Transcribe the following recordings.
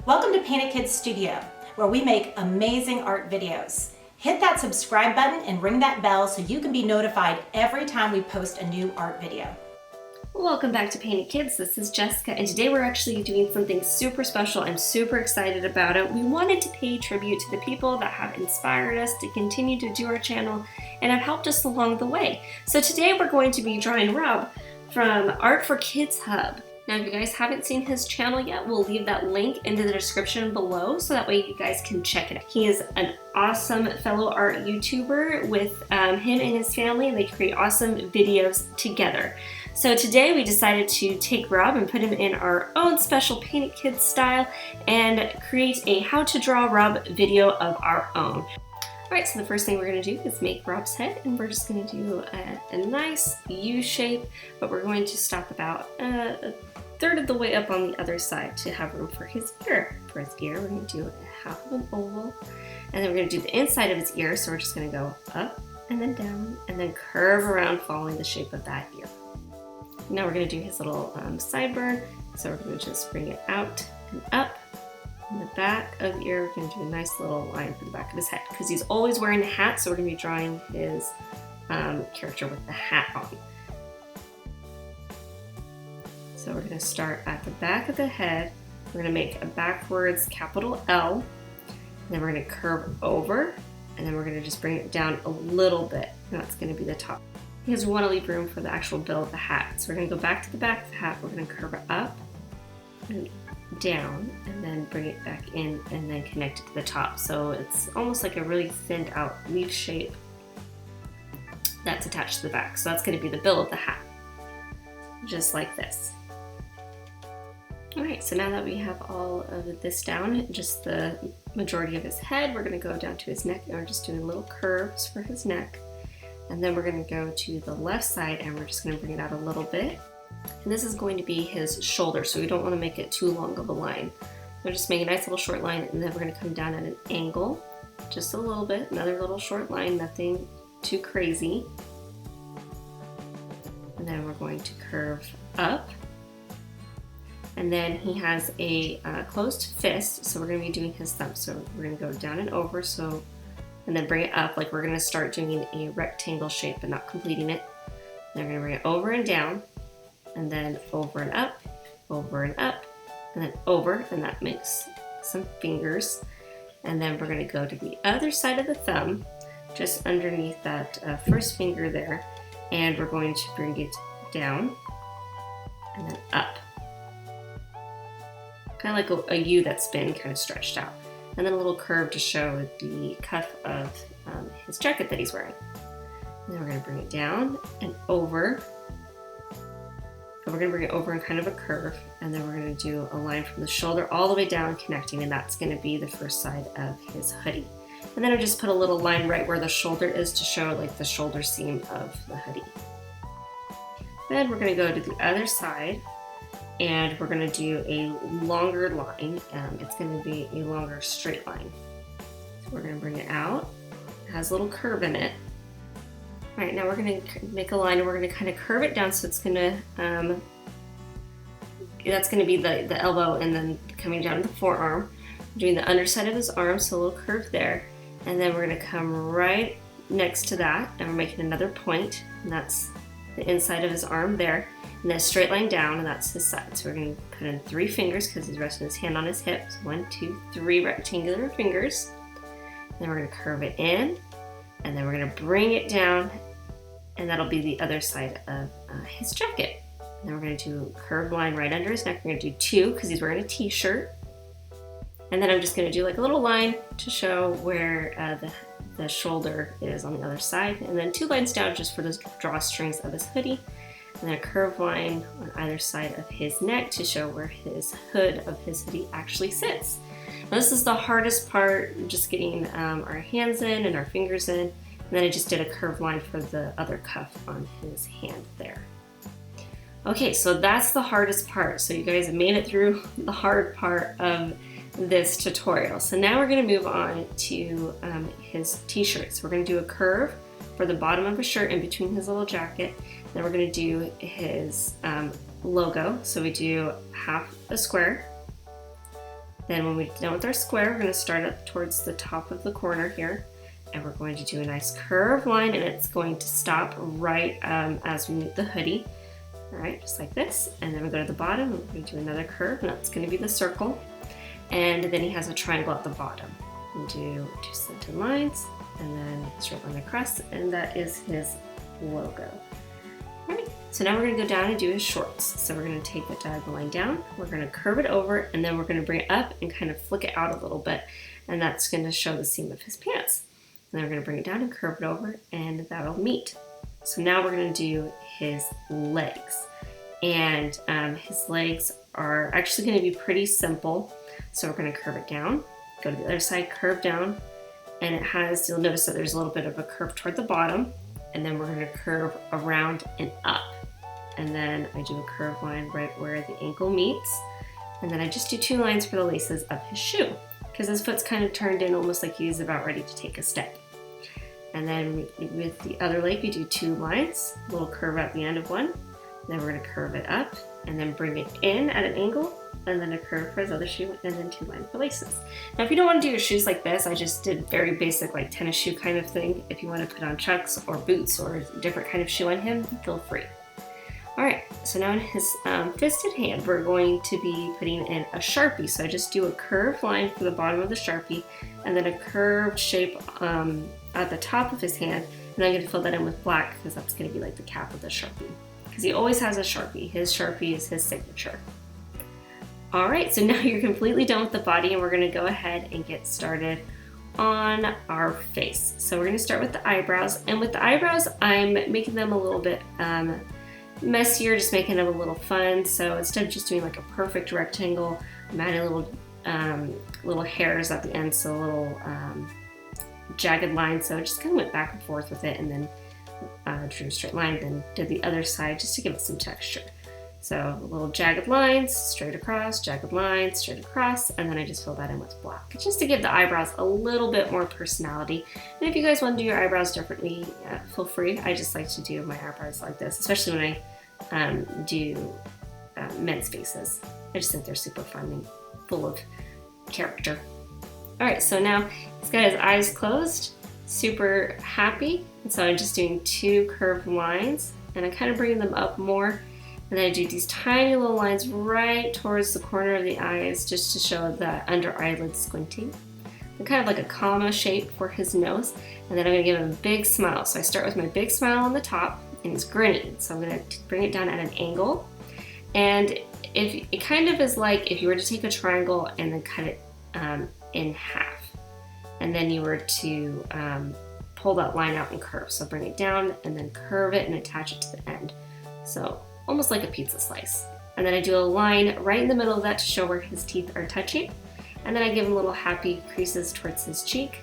Welcome to Painted Kids Studio, where we make amazing art videos. Hit that subscribe button and ring that bell so you can be notified every time we post a new art video. Welcome back to Painted Kids. This is Jessica, and today we're actually doing something super special. I'm super excited about it. We wanted to pay tribute to the people that have inspired us to continue to do our channel and have helped us along the way. So today we're going to be drawing Rob from Art for Kids Hub. Now, if you guys haven't seen his channel yet, we'll leave that link into the description below so that way you guys can check it out. He is an awesome fellow art YouTuber with him and his family, and they create awesome videos together. So today we decided to take Rob and put him in our own special Painted Kids style and create a how to draw Rob video of our own. Alright, so the first thing we're going to do is make Rob's head, and we're just going to do a nice U shape, but we're going to stop about a third of the way up on the other side to have room for his ear. For his ear, we're going to do a half of an oval, and then we're going to do the inside of his ear, so we're just going to go up and then down and then curve around following the shape of that ear. Now we're going to do his little sideburn, so we're going to just bring it out and up. In the back of the ear, we're going to do a nice little line for the back of his head because he's always wearing a hat, so we're going to be drawing his character with the hat on. So we're going to start at the back of the head. We're going to make a backwards capital L, and then we're going to curve over, and then we're going to just bring it down a little bit, and that's going to be the top. Because we want to leave room for the actual bill of the hat. So we're going to go back to the back of the hat, we're going to curve it up and down, and then bring it back in and then connect it to the top. So it's almost like a really thinned out leaf shape that's attached to the back. So that's going to be the bill of the hat, just like this. Alright, so now that we have all of this down, just the majority of his head, we're going to go down to his neck, and we're just doing little curves for his neck. And then we're going to go to the left side, and we're just going to bring it out a little bit. And this is going to be his shoulder, so we don't want to make it too long of a line. We'll just make a nice little short line, and then we're going to come down at an angle, just a little bit, another little short line, nothing too crazy. And then we're going to curve up. And then he has a closed fist, so we're going to be doing his thumb. So we're going to go down and over, and then bring it up like we're going to start doing a rectangle shape but not completing it. Then we're going to bring it over and down, and then over and up, and then over, and that makes some fingers. And then we're going to go to the other side of the thumb, just underneath that first finger there, and we're going to bring it down and then up. Kind of like a U that's been kind of stretched out. And then a little curve to show the cuff of his jacket that he's wearing. And then we're going to bring it down and over. And we're going to bring it over in kind of a curve, and then we're going to do a line from the shoulder all the way down connecting, and that's going to be the first side of his hoodie. And then I just put a little line right where the shoulder is to show like the shoulder seam of the hoodie. Then we're going to go to the other side, and we're going to do a longer line. It's going to be a longer straight line. So we're going to bring it out. It has a little curve in it. All right, now we're going to make a line, and we're going to kind of curve it down, so it's going to, that's going to be the elbow, and then coming down to the forearm. Doing the underside of his arm, so a little curve there. And then we're going to come right next to that, and we're making another point, and that's the inside of his arm there. And then a straight line down, and that's his side. So we're going to put in 3 fingers because he's resting his hand on his hips. 1, 2, 3 rectangular fingers. And then we're going to curve it in, and then we're going to bring it down, and that'll be the other side of his jacket. And then we're going to do a curved line right under his neck. We're going to do 2 because he's wearing a t-shirt. And then I'm just going to do like a little line to show where the shoulder is on the other side. And then 2 lines down just for the drawstrings of his hoodie. And then a curved line on either side of his neck to show where his hood of his hoodie actually sits. Now this is the hardest part, just getting our hands in and our fingers in. And then I just did a curved line for the other cuff on his hand there. Okay, so that's the hardest part. So you guys have made it through the hard part of this tutorial. So now we're going to move on to his t-shirt. So we're going to do a curve for the bottom of his shirt in between his little jacket. Then we're going to do his logo. So we do half a square, Then when we're done with our square, we're going to start up towards the top of the corner here, and we're going to do a nice curved line, and it's going to stop right as we meet the hoodie. All right, just like this. And then we go to the bottom, and we're going to do another curve, and that's going to be the circle. And then he has a triangle at the bottom. And do 2 slanted lines, and then straight line across, and that is his logo. All right, so now we're going to go down and do his shorts. So we're going to take the diagonal line down, we're going to curve it over, and then we're going to bring it up and kind of flick it out a little bit, and that's going to show the seam of his pants. And then we're going to bring it down and curve it over, and that'll meet. So now we're going to do his legs. And his legs are actually going to be pretty simple. So we're going to curve it down, go to the other side, curve down, and it has, you'll notice that there's a little bit of a curve toward the bottom, and then we're going to curve around and up. And then I do a curved line right where the ankle meets, and then I just do 2 lines for the laces of his shoe, because his foot's kind of turned in almost like he's about ready to take a step. And then with the other leg, we do 2 lines, a little curve at the end of one, then we're going to curve it up, and then bring it in at an angle, and then a curve for his other shoe, and then 2 lines for laces. Now if you don't want to do your shoes like this, I just did very basic like tennis shoe kind of thing. If you want to put on Chucks or boots or a different kind of shoe on him, feel free. Alright, so now in his fisted hand, we're going to be putting in a Sharpie. So I just do a curved line for the bottom of the Sharpie, and then a curved shape at the top of his hand, and I'm going to fill that in with black because that's going to be like the cap of the Sharpie. Because he always has a Sharpie. His Sharpie is his signature. Alright, so now you're completely done with the body, and we're going to go ahead and get started on our face. So we're going to start with the eyebrows, and with the eyebrows I'm making them a little bit messier, just making them a little fun. So instead of just doing like a perfect rectangle, I'm adding little hairs at the end, so a little jagged line. So I just kind of went back and forth with it, and then drew a straight line, then did the other side just to give it some texture. So little jagged lines, straight across, jagged lines, straight across, and then I just fill that in with black, just to give the eyebrows a little bit more personality. And if you guys want to do your eyebrows differently, feel free. I just like to do my eyebrows like this, especially when I do men's faces. I just think they're super fun and full of character. All right, so now he's got his eyes closed, super happy. And so I'm just doing 2 curved lines, and I'm kind of bringing them up more. And then I do these tiny little lines right towards the corner of the eyes, just to show the under eyelid squinting. And kind of like a comma shape for his nose. And then I'm gonna give him a big smile. So I start with my big smile on the top, and he's grinning. So I'm gonna bring it down at an angle. And if it kind of is like if you were to take a triangle and then cut it in half. And then you were to pull that line out and curve. So bring it down and then curve it and attach it to the end. So almost like a pizza slice. And then I do a line right in the middle of that to show where his teeth are touching. And then I give him little happy creases towards his cheek.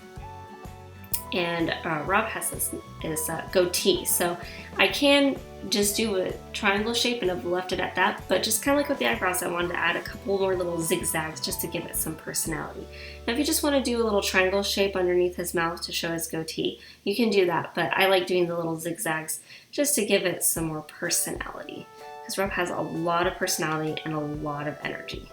And Rob has this goatee. So I can just do a triangle shape and I've left it at that, but just kind of like with the eyebrows, I wanted to add a couple more little zigzags just to give it some personality. Now if you just want to do a little triangle shape underneath his mouth to show his goatee, you can do that, but I like doing the little zigzags just to give it some more personality, because Rob has a lot of personality and a lot of energy.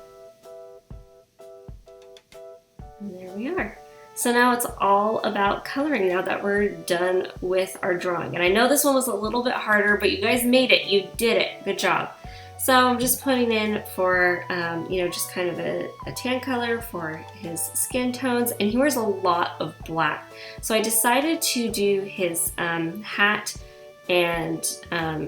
And there we are. So now it's all about coloring now that we're done with our drawing. And I know this one was a little bit harder, but you guys made it. You did it. Good job. So I'm just putting in for, just kind of a tan color for his skin tones. And he wears a lot of black. So I decided to do his hat and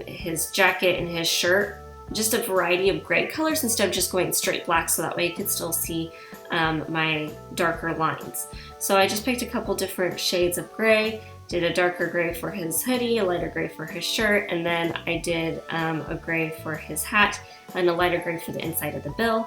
his jacket and his shirt, just a variety of gray colors instead of just going straight black, so that way you could still see my darker lines. So I just picked a couple different shades of gray, did a darker gray for his hoodie, a lighter gray for his shirt, and then I did a gray for his hat and a lighter gray for the inside of the bill.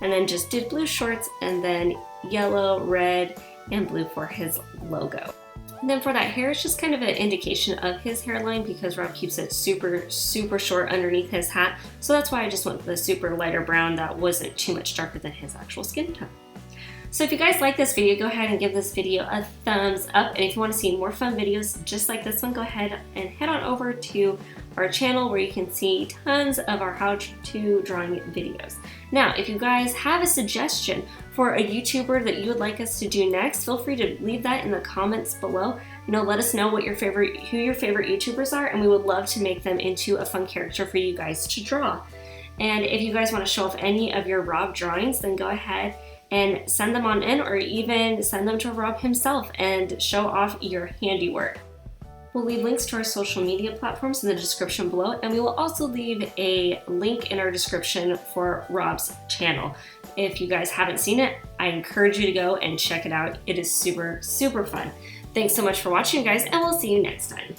And then just did blue shorts and then yellow, red, and blue for his logo. And then for that hair, it's just kind of an indication of his hairline because Rob keeps it super, super short underneath his hat. So that's why I just went with the super lighter brown that wasn't too much darker than his actual skin tone. So if you guys like this video, go ahead and give this video a thumbs up. And if you want to see more fun videos just like this one, go ahead and head on over to our channel where you can see tons of our how-to drawing videos. Now, if you guys have a suggestion for a YouTuber that you would like us to do next, feel free to leave that in the comments below. Let us know who your favorite YouTubers are, and we would love to make them into a fun character for you guys to draw. And if you guys want to show off any of your Rob drawings, then go ahead and send them on in, or even send them to Rob himself and show off your handiwork. We'll leave links to our social media platforms in the description below, and we will also leave a link in our description for Rob's channel. If you guys haven't seen it, I encourage you to go and check it out. It is super, super fun. Thanks so much for watching, guys, and we'll see you next time.